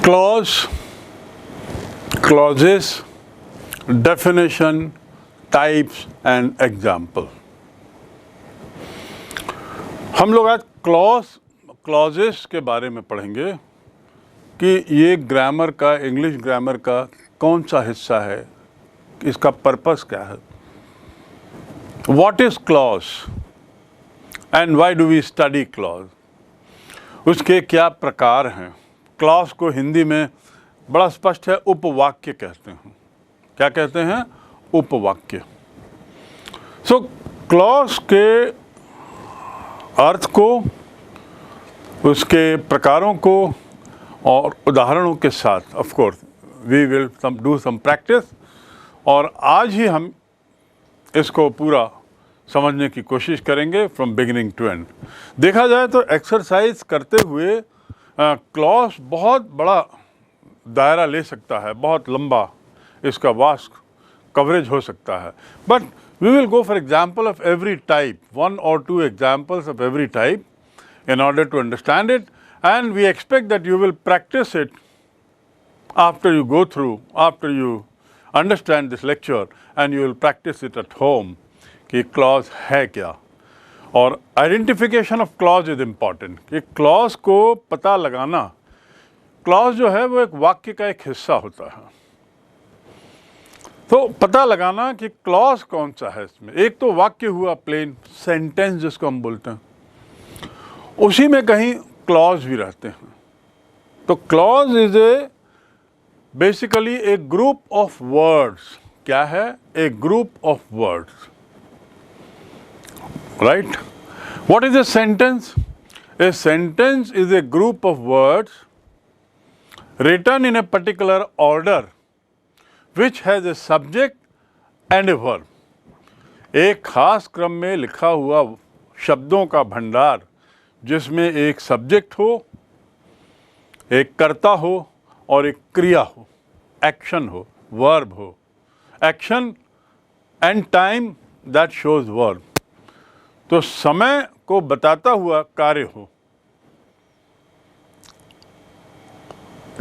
Clause, clauses, definition, types and example. हम लोग आज क्लॉजेस के बारे में पढ़ेंगे कि ये ग्रामर का, इंग्लिश ग्रामर का कौन सा हिस्सा है, इसका पर्पस क्या है. What is clause and why do we study clause? उसके क्या प्रकार हैं. क्लॉज को हिंदी में बड़ा स्पष्ट है, उपवाक्य कहते हैं. क्या कहते हैं? उपवाक्य. सो क्लॉज के अर्थ को, उसके प्रकारों को और उदाहरणों के साथ of course we will do some practice, और आज ही हम इसको पूरा समझने की कोशिश करेंगे फ्रॉम बिगिनिंग टू एंड. देखा जाए तो एक्सरसाइज करते हुए क्लॉज बहुत बड़ा दायरा ले सकता है, बहुत लंबा इसका वास्ट कवरेज हो सकता है. But we will go for example of every type, one or two examples of every type in order to understand it, and we expect that you will practice it after you go through, after you understand this lecture, and you will practice it at home कि clause है क्या. और identification of clause is important कि clause को पता लगाना. clause जो है वो एक वाक्य का एक हिस्सा होता है. तो पता लगाना कि क्लॉज कौन सा है इसमें. एक तो वाक्य हुआ प्लेन सेंटेंस जिसको हम बोलते हैं, उसी में कहीं क्लॉज भी रहते हैं. तो clause is a basically a group of words. क्या है? A group of words. Right. What is a sentence? A sentence is a group of words written in a particular order which has a subject and a verb. एक खास क्रम में लिखा हुआ शब्दों का भंडार जिसमें एक सब्जेक्ट हो, एक कर्ता हो और एक क्रिया हो, एक्शन हो, वर्ब हो. Action and time that shows verb. तो समय को बताता हुआ कार्य हो.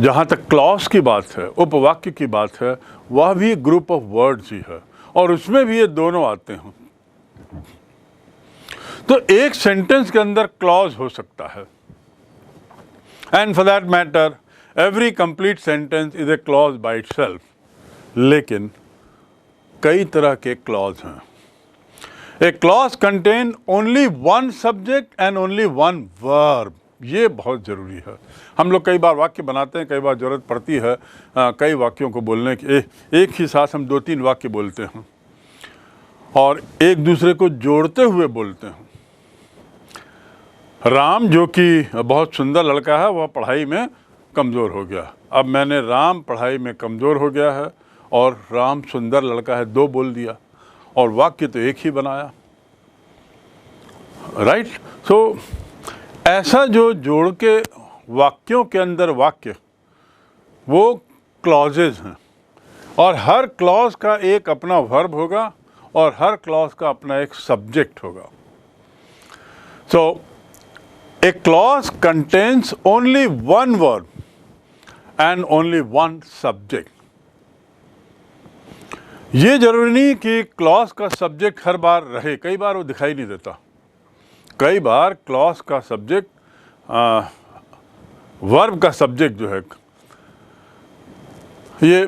जहाँ तक क्लॉज की बात है, उपवाक्य की बात है, वह भी ग्रुप ऑफ वर्ड्स ही है, और उसमें भी ये दोनों आते हैं. तो एक सेंटेंस के अंदर क्लॉज हो सकता है, and for that matter every complete sentence is A clause by itself. लेकिन कई तरह के क्लॉज हैं. ए clause contain only one subject and only one verb. ये बहुत ज़रूरी है. हम लोग कई बार वाक्य बनाते हैं, कई बार ज़रूरत पड़ती है कई वाक्यों को बोलने की. एक ही साथ हम 2-3 वाक्य बोलते हैं और एक दूसरे को जोड़ते हुए बोलते हैं. राम जो कि बहुत सुंदर लड़का है, वह पढ़ाई में कमज़ोर हो गया. अब मैंने राम पढ़ाई में कमज़ोर हो गया है और राम सुंदर लड़का है 2 बोल दिया, और वाक्य तो एक ही बनाया. राइट. सो ऐसा जो जोड़ के वाक्यों के अंदर वाक्य, वो क्लॉजेज हैं. और हर क्लॉज का एक अपना वर्ब होगा और हर क्लॉज का अपना एक सब्जेक्ट होगा. So a clause contains only one verb and only one subject. ये जरूरी नहीं कि क्लॉज का सब्जेक्ट हर बार रहे. कई बार वो दिखाई नहीं देता. कई बार क्लॉज का सब्जेक्ट, वर्ब का सब्जेक्ट जो है ये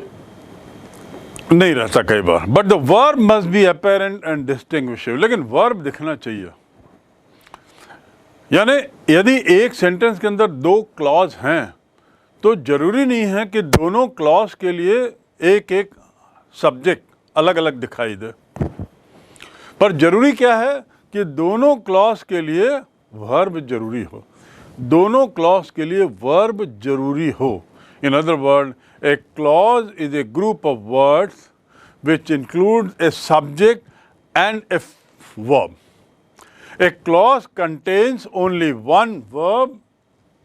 नहीं रहता कई बार. But the verb must be apparent and distinguishable. लेकिन वर्ब दिखना चाहिए. यानी यदि एक सेंटेंस के अंदर 2 क्लॉज हैं तो जरूरी नहीं है कि दोनों क्लॉज के लिए एक एक सब्जेक्ट अलग अलग दिखाई दे. पर जरूरी क्या है कि दोनों क्लॉज के लिए वर्ब जरूरी हो. दोनों क्लॉज के लिए वर्ब जरूरी हो. In other word, A clause is a group of words which includes a subject and a verb. A clause contains only one verb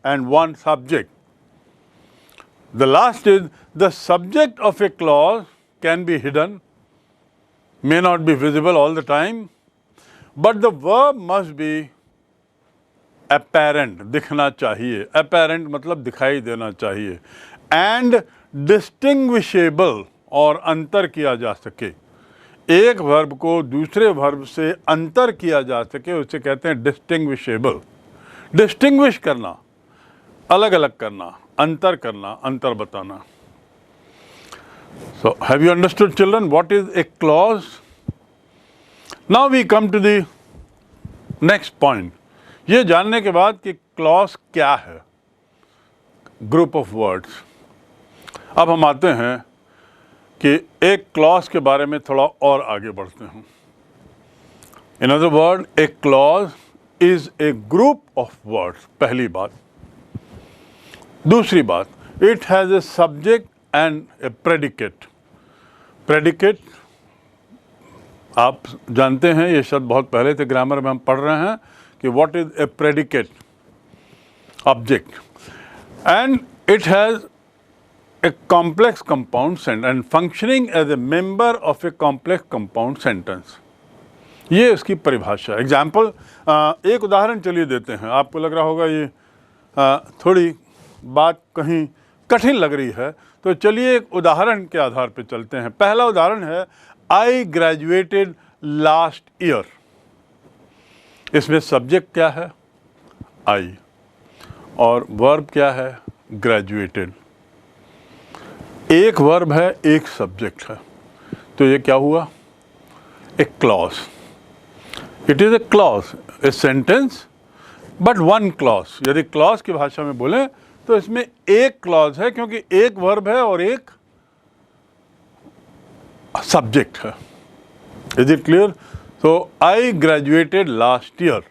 and one subject. The last is the subject of A clause can be hidden, may not be visible all the time, but the verb must be apparent दिखना चाहिए, apparent मतलब दिखाई देना चाहिए, and distinguishable और अंतर किया जा सके, एक वर्ब को दूसरे वर्ब से अंतर किया जा सके उसे कहते हैं डिस्टिंग्विशेबल। डिस्टिंग्विश करना, अलग अलग करना, अंतर करना, अंतर बताना। So have you understood, children, what is a clause? Now we come to the next point. ये जानने के बाद कि clause क्या है, group of words, अब हम आते हैं कि एक क्लॉज के बारे में थोड़ा और आगे बढ़ते हैं। In other word, A clause is a group of words, पहली बात। दूसरी बात, it has a subject and A predicate. Predicate आप जानते हैं, ये शब्द बहुत पहले से ग्रामर में हम पढ़ रहे हैं कि what is A predicate, object, and it has a complex compound sentence and functioning as a member of a complex compound sentence। ये इसकी परिभाषा। एग्जाम्पल, एक उदाहरण चलिए देते हैं। आपको लग रहा होगा ये थोड़ी बात कहीं कठिन लग रही है, तो चलिए एक उदाहरण के आधार पे चलते हैं। पहला उदाहरण है, आई ग्रेजुएटेड लास्ट ईयर। इसमें सब्जेक्ट क्या है? आई, और वर्ब क्या है? ग्रेजुएटेड। एक वर्ब है, एक सब्जेक्ट है, तो ये क्या हुआ? ए clause. It is a clause, a sentence, but one clause. यदि क्लॉज की भाषा में बोलें तो इसमें एक क्लॉज है, क्योंकि एक वर्ब है और एक सब्जेक्ट है। Is it clear? तो I graduated last year,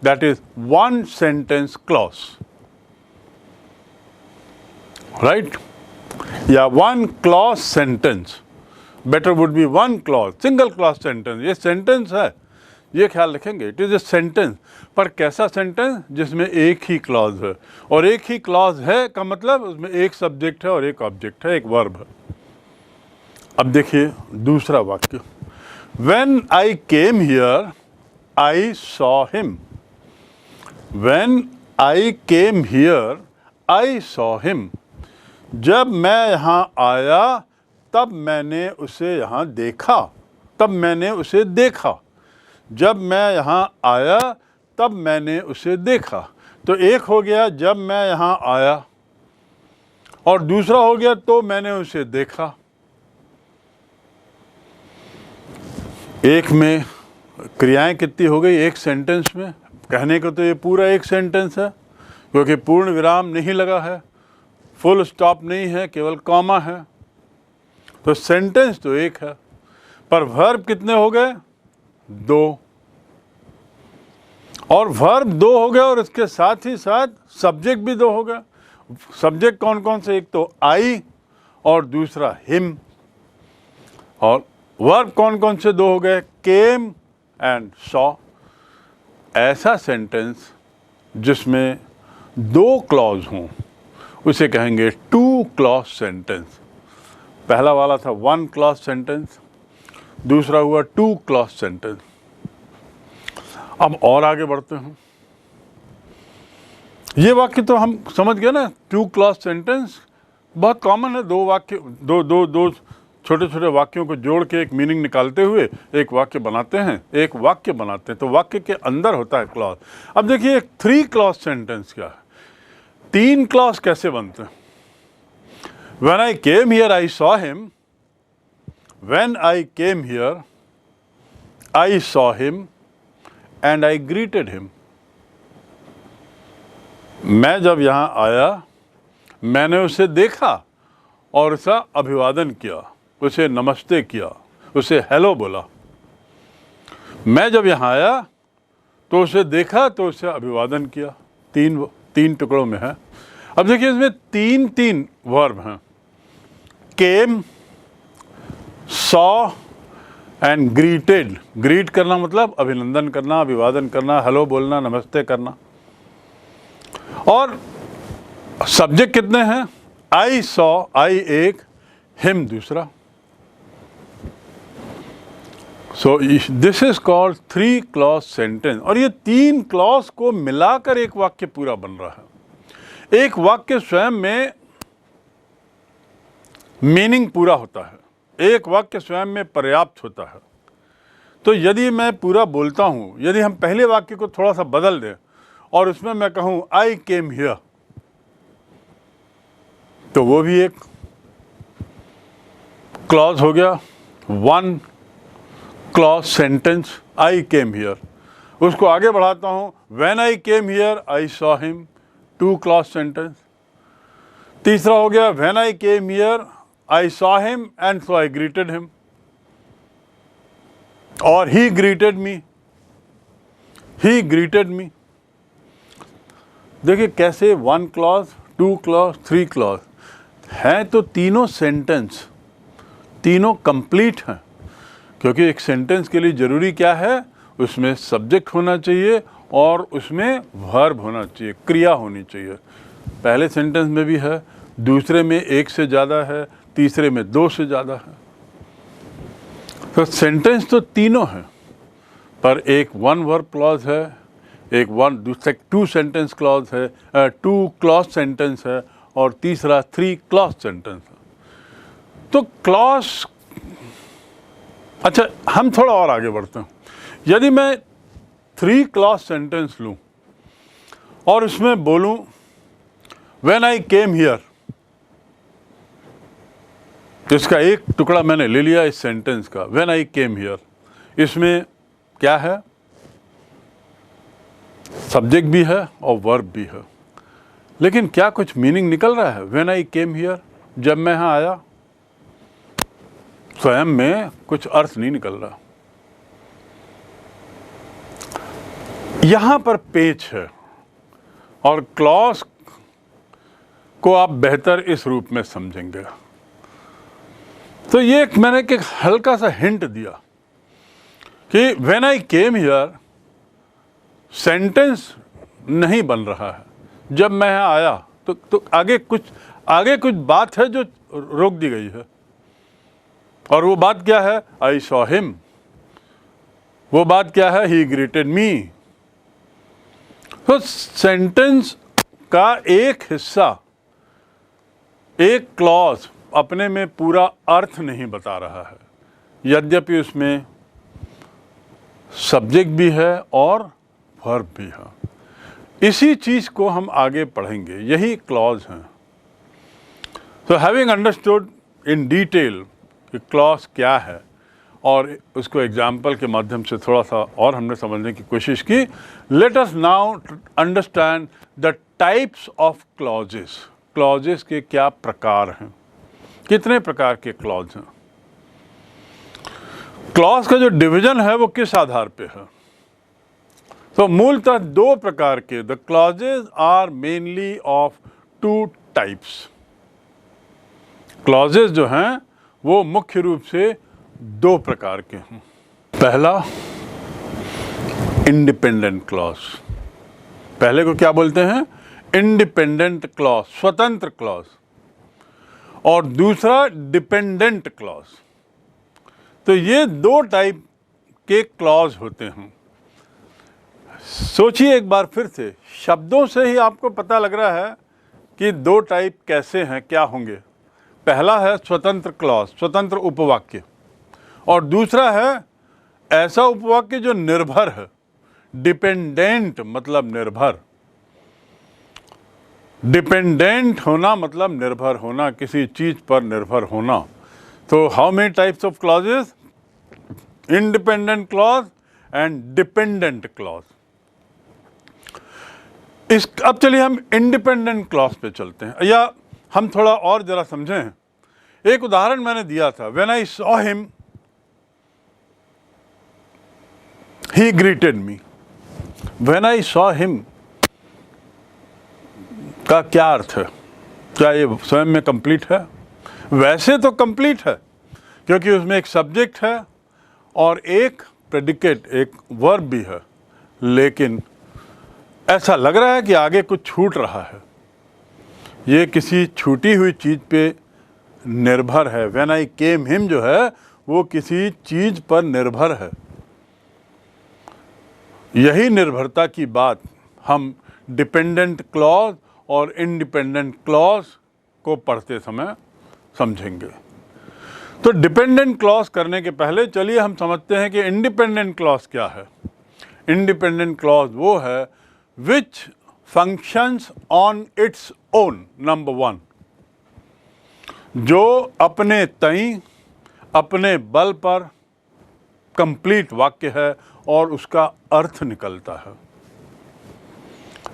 that is one sentence clause, right? या one clause sentence, better would be one clause, single clause sentence. ये सेंटेंस है, ये ख्याल रखेंगे, इट इज़ ए सेंटेंस। पर कैसा सेंटेंस? जिसमें एक ही क्लॉज है, और एक ही क्लॉज है का मतलब उसमें एक सब्जेक्ट है और एक ऑब्जेक्ट है, एक वर्ब है। अब देखिए दूसरा वाक्य, when I came here I saw him. When I came here I saw him. जब मैं यहाँ आया तब मैंने उसे यहाँ देखा, तब मैंने उसे देखा। जब मैं यहाँ आया तब मैंने उसे देखा। तो एक हो गया जब मैं यहाँ आया, और दूसरा हो गया तो मैंने उसे देखा। एक में क्रियाएं कितनी हो गई एक सेंटेंस में? कहने को तो ये पूरा एक सेंटेंस है, क्योंकि पूर्ण विराम नहीं लगा है, फुल स्टॉप नहीं है, केवल कॉमा है। तो सेंटेंस तो एक है, पर वर्ब कितने हो गए? दो। और वर्ब दो हो गए, और इसके साथ ही साथ सब्जेक्ट भी दो हो गए। सब्जेक्ट कौन कौन से? एक तो आई और दूसरा हिम। और वर्ब कौन कौन से दो हो गए? Came and saw. ऐसा सेंटेंस जिसमें दो क्लॉज हों उसे कहेंगे टू क्लॉज सेंटेंस। पहला वाला था वन क्लॉज सेंटेंस, दूसरा हुआ टू क्लॉज सेंटेंस। अब और आगे बढ़ते हैं। ये वाक्य तो हम समझ गए ना, टू क्लॉज सेंटेंस बहुत कॉमन है। दो वाक्य, दो छोटे छोटे वाक्यों को जोड़ के एक मीनिंग निकालते हुए एक वाक्य बनाते हैं, एक वाक्य बनाते हैं, तो वाक्य के अंदर होता है क्लॉज। अब देखिए एक थ्री क्लॉज सेंटेंस क्या है? तीन क्लॉज कैसे बनते हैं? When I came here, I saw him. When I came here, I saw him and I greeted him. मैं जब यहाँ आया मैंने उसे देखा और उसका अभिवादन किया, उसे नमस्ते किया, उसे हेलो बोला। मैं जब यहाँ आया तो उसे देखा तो उसे अभिवादन किया। तीन टुकड़ों में है। अब देखिए इसमें तीन वर्ब हैं, केम, सॉ एंड ग्रीटेड। ग्रीट करना मतलब अभिनंदन करना, अभिवादन करना, हेलो बोलना, नमस्ते करना। और सब्जेक्ट कितने हैं? आई सॉ, आई एक, हिम दूसरा। So this is called 3 clause sentence. और ये 3 क्लॉज को मिलाकर एक वाक्य पूरा बन रहा है। एक वाक्य स्वयं में मीनिंग पूरा होता है, एक वाक्य स्वयं में पर्याप्त होता है। तो यदि मैं पूरा बोलता हूँ, यदि हम पहले वाक्य को थोड़ा सा बदल दें और उसमें मैं कहूँ आई केम हियर, तो वो भी एक क्लॉज हो गया, 1 clause sentence, I came here. उसको आगे बढ़ाता हूँ, when I came here I saw him, 2 clause sentence. तीसरा हो गया, when I came here I saw him and so I greeted him, और ही ग्रीटेड मी, ही ग्रीटेड मी। देखिए कैसे 1 क्लॉज, 2 क्लॉज, 3 क्लॉज हैं, तो तीनों सेंटेंस, तीनों कंप्लीट हैं। क्योंकि एक सेंटेंस के लिए ज़रूरी क्या है, उसमें सब्जेक्ट होना चाहिए और उसमें वर्ब होना चाहिए, क्रिया होनी चाहिए। पहले सेंटेंस में भी है, दूसरे में 1 से ज़्यादा है, तीसरे में 2 से ज़्यादा है। तो सेंटेंस तो तीनों हैं, पर एक 1 वर्ब क्लॉज है, एक 2 सेंटेंस क्लॉज है, 2 क्लॉज सेंटेंस है, और तीसरा 3 क्लॉज सेंटेंस है। तो क्लॉज, अच्छा हम थोड़ा और आगे बढ़ते हैं। यदि मैं 3 क्लॉज सेंटेंस लूँ और उसमें बोलूँ व्हेन आई केम हियर, इसका एक टुकड़ा मैंने ले लिया इस सेंटेंस का, व्हेन आई केम हियर। इसमें क्या है, सब्जेक्ट भी है और वर्ब भी है, लेकिन क्या कुछ मीनिंग निकल रहा है? व्हेन आई केम हियर, जब मैं यहाँ आया, स्वयं में कुछ अर्थ नहीं निकल रहा। यहां पर पेच है, और क्लॉज को आप बेहतर इस रूप में समझेंगे। तो ये मैंने एक हल्का सा हिंट दिया कि when I came here sentence नहीं बन रहा है, जब मैं यहाँ आया, तो आगे कुछ बात है जो रोक दी गई है। और वो बात क्या है? I saw him. वो बात क्या है? ही ग्रीटेड मी। तो सेंटेंस का एक हिस्सा, एक क्लॉज अपने में पूरा अर्थ नहीं बता रहा है, यद्यपि उसमें सब्जेक्ट भी है और वर्ब भी है। इसी चीज को हम आगे पढ़ेंगे, यही क्लॉज हैं। तो हैविंग अंडरस्टूड इन डिटेल कि क्लॉज क्या है, और उसको एग्जाम्पल के माध्यम से थोड़ा सा और हमने समझने की कोशिश की, let us now understand the types of clauses. Clauses के क्या प्रकार हैं, कितने प्रकार के क्लॉज हैं। क्लॉज का जो डिवीजन है वो किस आधार पे है? तो मूलतः 2 प्रकार के, the clauses are mainly of 2 types. Clauses जो हैं वो मुख्य रूप से 2 प्रकार के हैं। पहला, इंडिपेंडेंट क्लॉज। पहले को क्या बोलते हैं? इंडिपेंडेंट क्लॉज, स्वतंत्र क्लॉज। और दूसरा डिपेंडेंट क्लॉज। तो ये 2 टाइप के क्लॉज होते हैं। सोचिए एक बार फिर से, शब्दों से ही आपको पता लग रहा है कि 2 टाइप कैसे हैं, क्या होंगे। पहला है स्वतंत्र क्लॉज, स्वतंत्र उपवाक्य, और दूसरा है ऐसा उपवाक्य जो निर्भर है। डिपेंडेंट मतलब निर्भर, डिपेंडेंट होना मतलब निर्भर होना, किसी चीज पर निर्भर होना। तो how many types of clauses? Independent clause and dependent clause. अब चलिए हम इंडिपेंडेंट क्लॉज पे चलते हैं, या हम थोड़ा और जरा समझें। एक उदाहरण मैंने दिया था, when I saw him he greeted me. When I saw him का क्या अर्थ है? क्या ये स्वयं में कंप्लीट है? वैसे तो कंप्लीट है, क्योंकि उसमें एक सब्जेक्ट है और एक प्रेडिकेट, एक वर्ब भी है, लेकिन ऐसा लग रहा है कि आगे कुछ छूट रहा है। ये किसी छूटी हुई चीज पे निर्भर है। व्हेन आई केम हिम जो है वो किसी चीज पर निर्भर है। यही निर्भरता की बात हम डिपेंडेंट क्लॉज और इंडिपेंडेंट क्लॉज को पढ़ते समय समझेंगे। तो डिपेंडेंट क्लॉज करने के पहले चलिए हम समझते हैं कि इंडिपेंडेंट क्लॉज क्या है। इंडिपेंडेंट क्लॉज वो है विच functions on its own, number 1, जो अपने तई अपने बल पर कंप्लीट वाक्य है और उसका अर्थ निकलता है।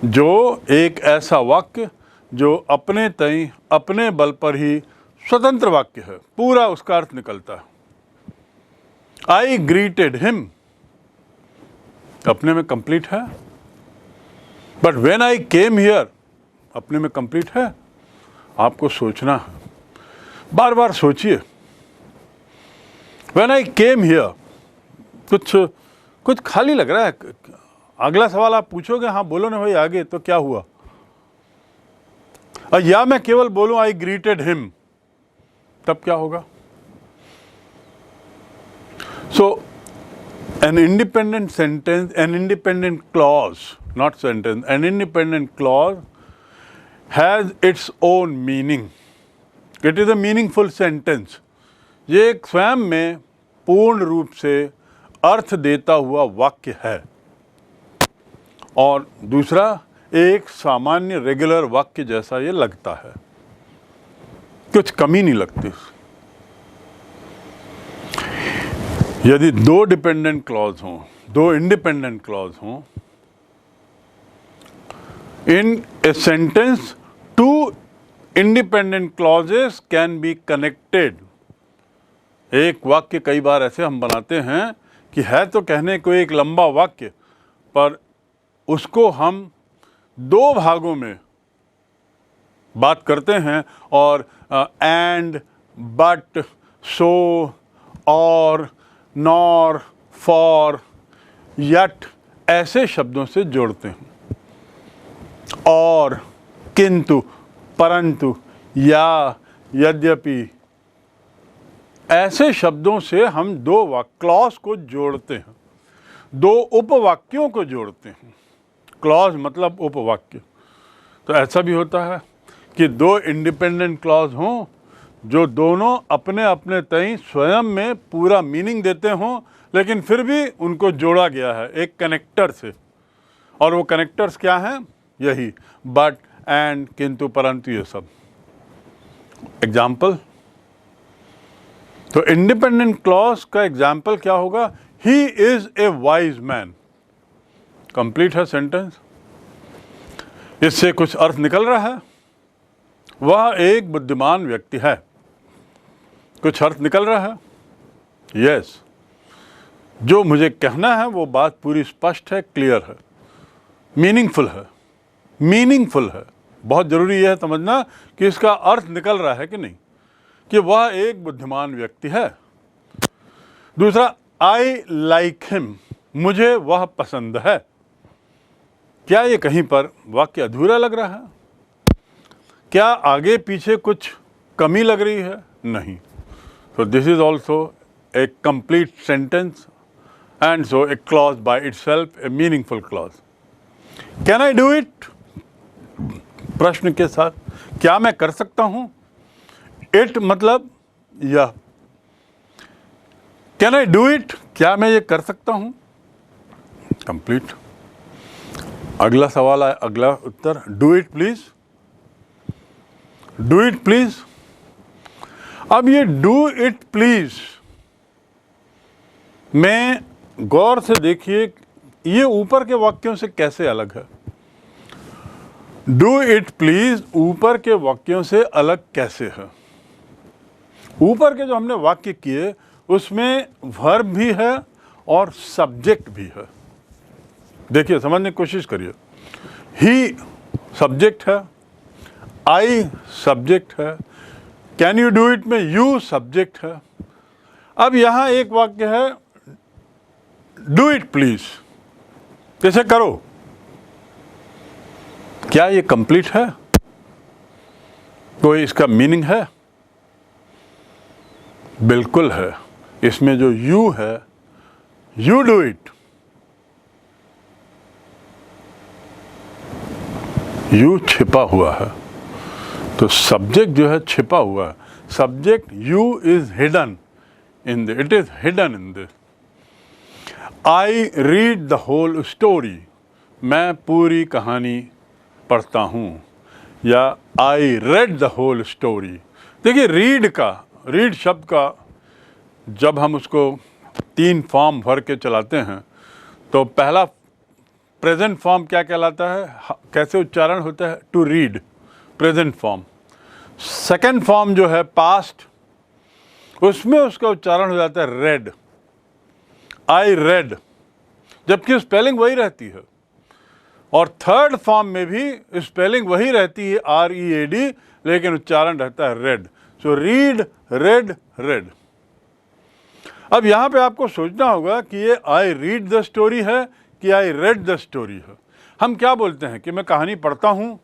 जो एक ऐसा वाक्य जो अपने तई अपने बल पर ही स्वतंत्र वाक्य है, पूरा उसका अर्थ निकलता है। आई ग्रीटेड हिम अपने में कंप्लीट है, but when I came here अपने में कंप्लीट है। आपको सोचना है, बार बार सोचिए। व्हेन आई केम हियर कुछ खाली लग रहा है। अगला सवाल आप पूछोगे, हाँ बोलो ना भाई आगे, तो क्या हुआ? या मैं केवल बोलूं आई ग्रीटेड हिम, तब क्या होगा? सो an independent sentence, an independent clause, not sentence, an independent clause has its own meaning. It is a meaningful sentence. ये एक स्वयं में पूर्ण रूप से अर्थ देता हुआ वाक्य है। और दूसरा, एक सामान्य रेगुलर वाक्य जैसा ये लगता है, कुछ कमी नहीं लगती। यदि 2 डिपेंडेंट क्लॉज हों, 2 इंडिपेंडेंट क्लॉज हों, in a sentence 2 independent clauses can be connected. एक वाक्य कई बार ऐसे हम बनाते हैं कि है तो कहने को एक लंबा वाक्य, पर उसको हम 2 भागों में बात करते हैं और एंड, बट, सो, और, नॉर, फॉर, यट ऐसे शब्दों से जोड़ते हैं। और, किंतु, परंतु, या, यद्यपि ऐसे शब्दों से हम 2 क्लॉज को जोड़ते हैं, 2 उपवाक्यों को जोड़ते हैं। क्लॉज मतलब उपवाक्य। तो ऐसा भी होता है कि 2 इंडिपेंडेंट क्लॉज हों जो दोनों अपने अपने तय स्वयं में पूरा मीनिंग देते हों, लेकिन फिर भी उनको जोड़ा गया है एक कनेक्टर से। और वो कनेक्टर्स क्या हैं? यही बट, एंड, किंतु, परंतु, ये सब। एग्जाम्पल, तो इंडिपेंडेंट क्लॉज का एग्जाम्पल क्या होगा? He is a wise man. Complete है सेंटेंस। इससे कुछ अर्थ निकल रहा है, वह एक बुद्धिमान व्यक्ति है। कुछ अर्थ निकल रहा है। यस, जो मुझे कहना है वो बात पूरी स्पष्ट है, क्लियर है, मीनिंगफुल है। मीनिंगफुल है, बहुत जरूरी यह है समझना कि इसका अर्थ निकल रहा है कि नहीं, कि वह एक बुद्धिमान व्यक्ति है। दूसरा, आई लाइक हिम, मुझे वह पसंद है। क्या ये कहीं पर वाक्य अधूरा लग रहा है? क्या आगे पीछे कुछ कमी लग रही है? नहीं। So this is also a complete sentence, and so a clause by itself, a meaningful clause. Can I do it? प्रश्न के साथ, क्या मैं कर सकता हूं? It मतलब यह। Can I do it? क्या मैं ये कर सकता हूं? Complete. अगला सवाल है, अगला उत्तर, do it please. Do it please. अब ये डू इट प्लीज में गौर से देखिए, ये ऊपर के वाक्यों से कैसे अलग है। डू इट प्लीज ऊपर के वाक्यों से अलग कैसे है? ऊपर के जो हमने वाक्य किए उसमें वर्ब भी है और सब्जेक्ट भी है। देखिए, समझने की कोशिश करिए। ही सब्जेक्ट है, आई सब्जेक्ट है, कैन यू डू इट में यू सब्जेक्ट है। अब यहां एक वाक्य है, डू इट प्लीज, कैसे करो। क्या ये कंप्लीट है? कोई इसका मीनिंग है? बिल्कुल है। इसमें जो यू है, यू डू इट, यू छिपा हुआ है, तो सब्जेक्ट जो है छिपा हुआ है। Subject you is hidden in the, it is hidden in this. I read the whole story, मैं पूरी कहानी पढ़ता हूँ, या I read the whole story. देखिए रीड शब्द का जब हम उसको 3 फॉर्म भर के चलाते हैं तो पहला प्रेजेंट फॉर्म क्या कहलाता है, कैसे उच्चारण होता है, to read, present form. Second form जो है पास्ट, उसमें उसका उच्चारण हो जाता है रेड, आई रेड, जबकि स्पेलिंग वही रहती है। और थर्ड फॉर्म में भी स्पेलिंग वही रहती है, READ, लेकिन उच्चारण रहता है red. So read, red, red. अब यहाँ पे आपको सोचना होगा कि ये आई रीड द स्टोरी है कि आई रेड द स्टोरी है। हम क्या बोलते हैं कि मैं कहानी पढ़ता हूँ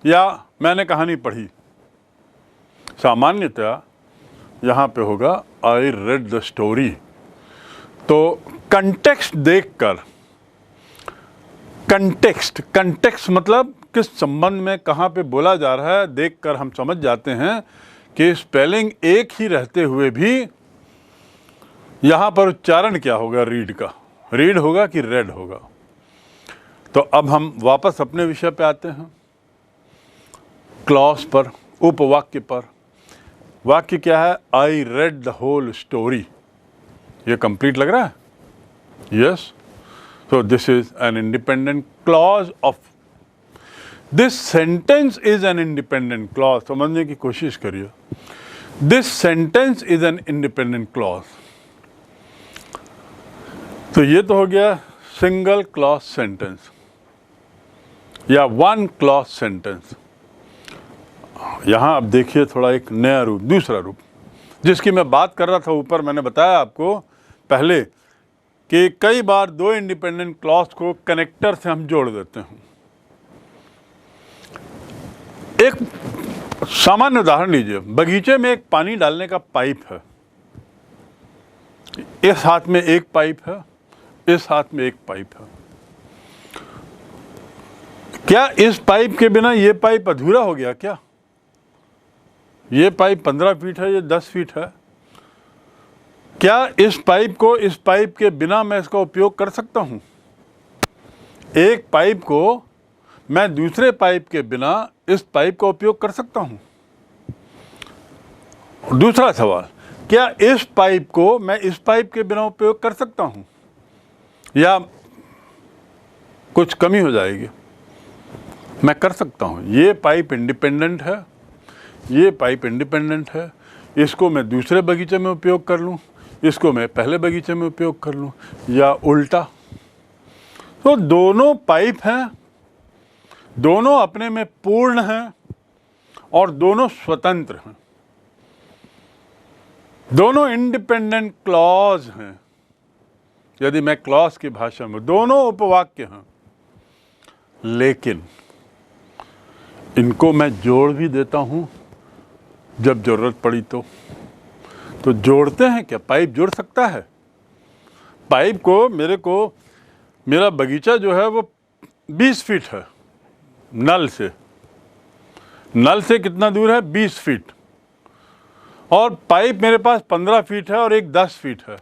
या मैंने कहानी पढ़ी। सामान्यतः यहाँ पे होगा आई रेड द स्टोरी। तो कंटेक्स्ट देखकर, कंटेक्स्ट मतलब किस संबंध में कहाँ पे बोला जा रहा है, देखकर हम समझ जाते हैं कि स्पेलिंग एक ही रहते हुए भी यहाँ पर उच्चारण क्या होगा, रीड का, रीड होगा कि रेड होगा। तो अब हम वापस अपने विषय पे आते हैं, क्लॉज पर, उपवाक्य पर। वाक्य क्या है, I read the whole story. ये कंप्लीट लग रहा है? Yes. So this is an independent clause of, this sentence is an independent clause। समझने की कोशिश करिए, this sentence is an independent clause। तो ये तो हो गया सिंगल क्लॉज सेंटेंस या वन क्लॉज सेंटेंस। यहाँ अब देखिए थोड़ा एक नया रूप, दूसरा रूप, जिसकी मैं बात कर रहा था ऊपर। मैंने बताया आपको पहले कि कई बार 2 इंडिपेंडेंट क्लॉज को कनेक्टर से हम जोड़ देते हैं। एक सामान्य उदाहरण लीजिए, बगीचे में एक पानी डालने का पाइप है, इस हाथ में एक पाइप है, इस हाथ में एक पाइप है। क्या इस पाइप के बिना ये पाइप अधूरा हो गया क्या? ये पाइप 15 फीट है, ये 10 फीट है। क्या इस पाइप को, इस पाइप के बिना मैं इसका उपयोग कर सकता हूं? एक पाइप को मैं दूसरे पाइप के बिना इस पाइप का उपयोग कर सकता हूं? दूसरा सवाल, क्या इस पाइप को मैं इस पाइप के बिना उपयोग कर सकता हूं या कुछ कमी हो जाएगी? मैं कर सकता हूं। ये पाइप इंडिपेंडेंट है, ये पाइप इंडिपेंडेंट है। इसको मैं दूसरे बगीचे में उपयोग कर लूं, इसको मैं पहले बगीचे में उपयोग कर लूं, या उल्टा। तो दोनों पाइप हैं, दोनों अपने में पूर्ण हैं और दोनों स्वतंत्र हैं, दोनों इंडिपेंडेंट क्लॉज हैं। यदि मैं क्लॉज की भाषा में, दोनों उपवाक्य हैं, लेकिन इनको मैं जोड़ भी देता हूं जब जरूरत पड़ी। तो जोड़ते हैं क्या? पाइप जोड़ सकता है? पाइप को, मेरा बगीचा जो है वो 20 फीट है नल से। नल से कितना दूर है? 20 फीट। और पाइप मेरे पास 15 फीट है और एक 10 फीट है।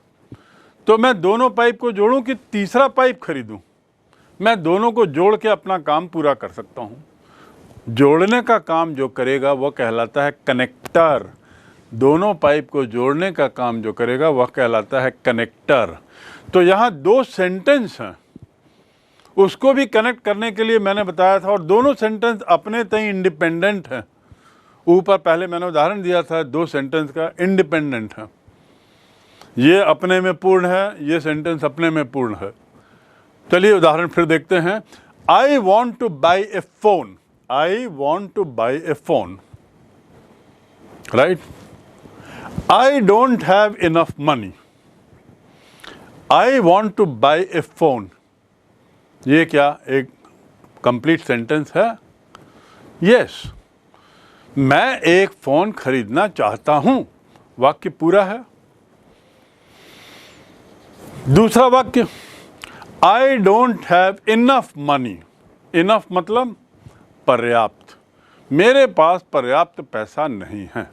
तो मैं दोनों पाइप को जोड़ूं कि तीसरा पाइप खरीदूं? मैं दोनों को जोड़ के अपना काम पूरा कर सकता हूं। जोड़ने का काम जो करेगा वह कहलाता है कनेक्टर। दोनों पाइप को जोड़ने का काम जो करेगा वह कहलाता है कनेक्टर। तो यहाँ 2 सेंटेंस हैं, उसको भी कनेक्ट करने के लिए मैंने बताया था, और दोनों सेंटेंस अपने तय इंडिपेंडेंट हैं। ऊपर पहले मैंने उदाहरण दिया था 2 सेंटेंस का, इंडिपेंडेंट है। ये अपने में पूर्ण है, ये सेंटेंस अपने में पूर्ण है। चलिए उदाहरण फिर देखते हैं। आई want to buy a phone. I want to buy a phone, right? I don't have enough money. I want to buy a phone. ये क्या एक कंप्लीट सेंटेंस है? Yes. मैं एक फ़ोन खरीदना चाहता हूँ, वाक्य पूरा है। दूसरा वाक्य, आई don't have enough money. Enough मतलब पर्याप्त, मेरे पास पर्याप्त पैसा नहीं है।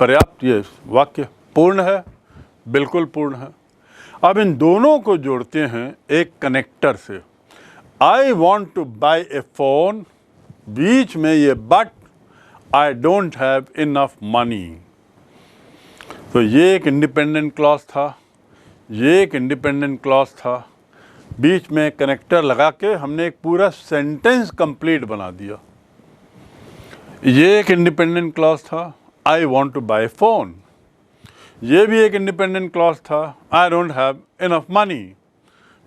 पर्याप्त, ये वाक्य पूर्ण है, बिल्कुल पूर्ण है। अब इन दोनों को जोड़ते हैं एक कनेक्टर से। I want to buy a phone, बीच में ये but, I don't have enough money. तो ये एक इंडिपेंडेंट क्लॉज था, ये एक इंडिपेंडेंट क्लॉज था। बीच में कनेक्टर लगा के हमने एक पूरा सेंटेंस कंप्लीट बना दिया। ये एक इंडिपेंडेंट क्लॉज था, I want to buy phone. ये भी एक इंडिपेंडेंट क्लॉज था, I don't have enough money.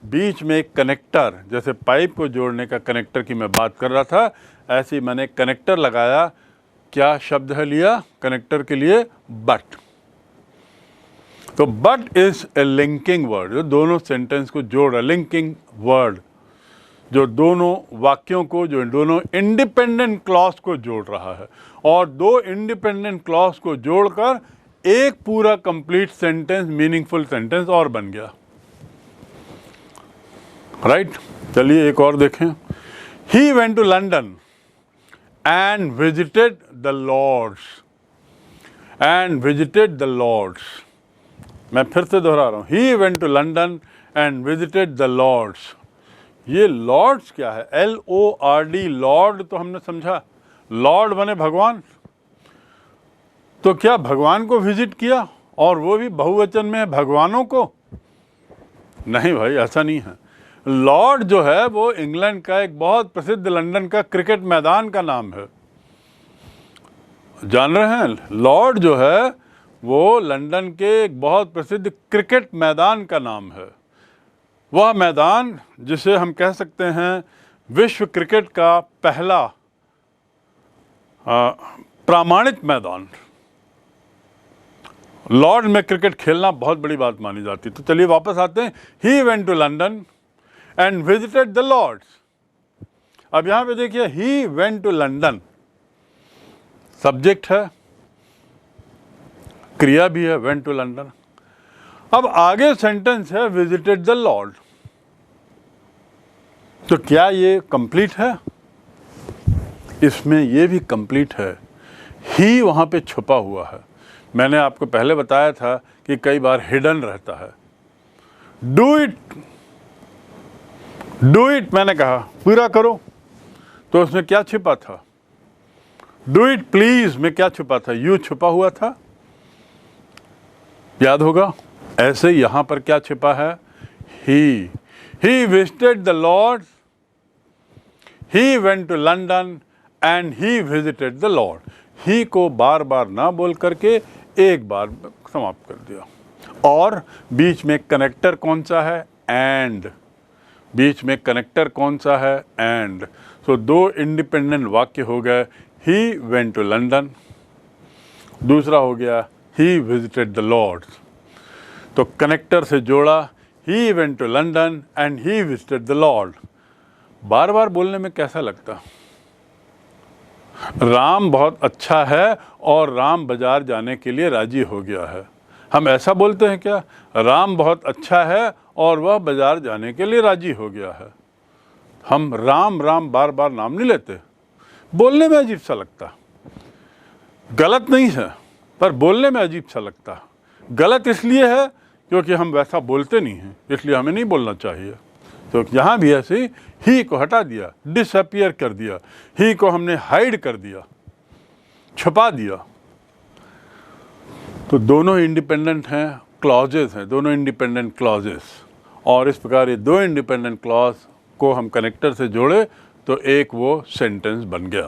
बीच में एक कनेक्टर, जैसे पाइप को जोड़ने का कनेक्टर की मैं बात कर रहा था, ऐसे ही मैंने कनेक्टर लगाया। क्या शब्द है लिया कनेक्टर के लिए? बट। तो but is a linking word, जो दोनों सेंटेंस को जोड़ रहा है, लिंकिंग वर्ड, जो दोनों वाक्यों को, जो दोनों इंडिपेंडेंट क्लॉज को जोड़ रहा है। और दो इंडिपेंडेंट क्लॉज को जोड़कर एक पूरा कंप्लीट सेंटेंस, मीनिंगफुल सेंटेंस और बन गया। राइट, चलिए एक और देखें। He went to London and visited the Lord's. And visited the Lord's, मैं फिर से दोहरा रहा हूँ, he went to London and visited the Lord's. ये लॉर्ड्स क्या है? LORD, लॉर्ड तो हमने समझा, लॉर्ड बने भगवान। तो क्या भगवान को विजिट किया, और वो भी बहुवचन में, भगवानों को? नहीं भाई, ऐसा नहीं है। लॉर्ड जो है वो इंग्लैंड का एक बहुत प्रसिद्ध, लंदन का क्रिकेट मैदान का नाम है, जान रहे हैं? लॉर्ड जो है वो लंदन के एक बहुत प्रसिद्ध क्रिकेट मैदान का नाम है। वह मैदान जिसे हम कह सकते हैं विश्व क्रिकेट का पहला प्रामाणिक मैदान। लॉर्ड में क्रिकेट खेलना बहुत बड़ी बात मानी जाती। तो चलिए वापस आते हैं। He went to London and visited the Lord's. अब यहां पे देखिए, he went to London, subject है, क्रिया भी है, वेंट टू लंदन। अब आगे सेंटेंस है विजिटेड द लॉर्ड। तो क्या ये कंप्लीट है? इसमें ये भी कंप्लीट है। ही वहां पे छुपा हुआ है। मैंने आपको पहले बताया था कि कई बार हिडन रहता है। डू इट, डू इट मैंने कहा, पूरा करो, तो उसमें क्या छिपा था? डू इट प्लीज में क्या छुपा था? यू छुपा हुआ था, याद होगा। ऐसे यहां पर क्या छिपा है? He visited the lord, he went to London and he visited the lord. He को बार बार ना बोल करके एक बार समाप्त कर दिया। और बीच में कनेक्टर कौन सा है? एंड। बीच में कनेक्टर कौन सा है? एंड। तो दो इंडिपेंडेंट वाक्य हो गए। ही वेंट टू लंदन, दूसरा हो गया ही विजिटेड द लॉर्ड्स। तो कनेक्टर से जोड़ा, he went to London and he visited the lord. बार बार बोलने में कैसा लगता? राम बहुत अच्छा है और राम बाजार जाने के लिए राजी हो गया है। हम ऐसा बोलते हैं क्या? राम बहुत अच्छा है और वह बाजार जाने के लिए राजी हो गया है। हम राम राम बार बार नाम नहीं लेते, बोलने में अजीब सा लगता। गलत नहीं है, पर बोलने में अजीब सा लगता। गलत इसलिए है क्योंकि हम वैसा बोलते नहीं हैं, इसलिए हमें नहीं बोलना चाहिए। तो यहाँ भी ऐसे ही को हटा दिया, डिसअपियर कर दिया, ही को हमने हाइड कर दिया, छुपा दिया। तो दोनों इंडिपेंडेंट हैं, क्लॉजेस हैं, दोनों इंडिपेंडेंट क्लॉजेस। और इस प्रकार ये दो इंडिपेंडेंट क्लॉज को हम कनेक्टर से जोड़े तो एक वो सेंटेंस बन गया।